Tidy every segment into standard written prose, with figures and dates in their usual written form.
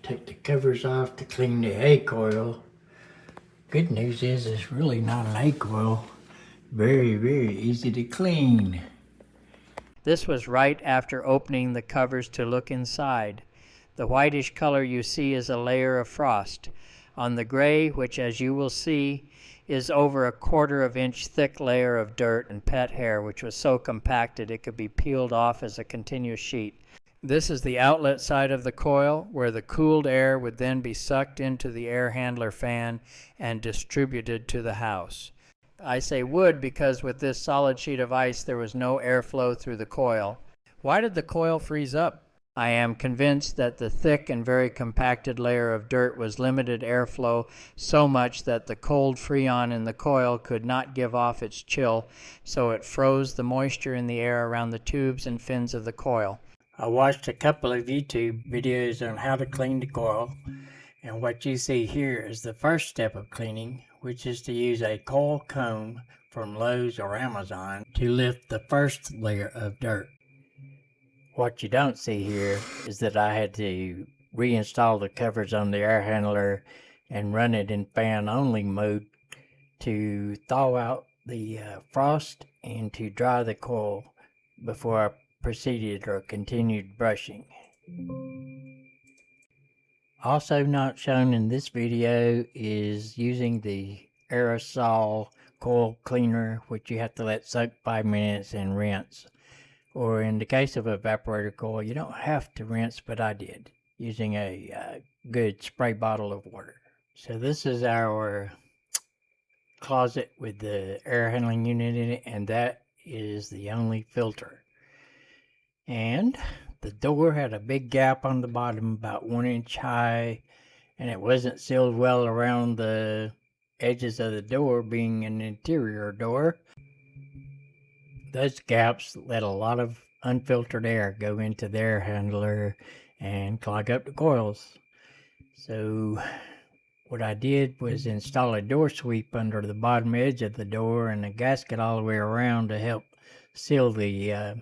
Take the covers off to clean the A-Coil. Good news is it's really not an A-Coil. Very, very easy to clean. This was right after opening the covers to look inside. The whitish color you see is a layer of frost. On the gray, which as you will see, is over a 1/4 inch thick layer of dirt and pet hair, which was so compacted it could be peeled off as a continuous sheet. This is the outlet side of the coil, where the cooled air would then be sucked into the air handler fan and distributed to the house. I say would because with this solid sheet of ice there was no airflow through the coil. Why did the coil freeze up? I am convinced that the thick and very compacted layer of dirt was limited airflow so much that the cold freon in the coil could not give off its chill, so it froze the moisture in the air around the tubes and fins of the coil. I watched a couple of YouTube videos on how to clean the coil, and what you see here is the first step of cleaning, which is to use a coil comb from Lowe's or Amazon to lift the first layer of dirt. What you don't see here is that I had to reinstall the covers on the air handler and run it in fan only mode to thaw out the frost and to dry the coil before I proceeded or continued brushing. Also not shown in this video is using the aerosol coil cleaner, which you have to let soak 5 minutes and rinse. Or in the case of evaporator coil, you don't have to rinse, but I did, using a good spray bottle of water. So this is our closet with the air handling unit in it, and that is the only filter. And the door had a big gap on the bottom, about 1 inch high, and it wasn't sealed well around the edges of the door, being an interior door. Those gaps let a lot of unfiltered air go into the air handler and clog up the coils. So what I did was install a door sweep under the bottom edge of the door and a gasket all the way around to help seal the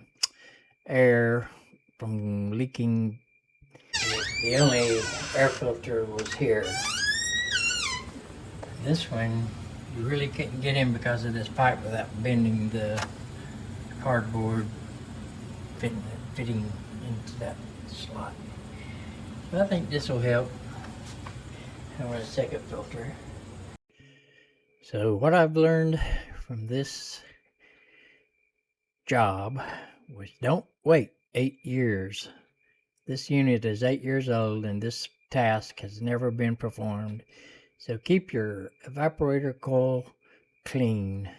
air from leaking. The only air filter was here. This one you really couldn't get in because of this pipe without bending the cardboard fitting into that slot. But I think this will help. I want a second filter. So what I've learned from this job was don't wait 8 years. This unit is 8 years old and this task has never been performed. So keep your evaporator coil clean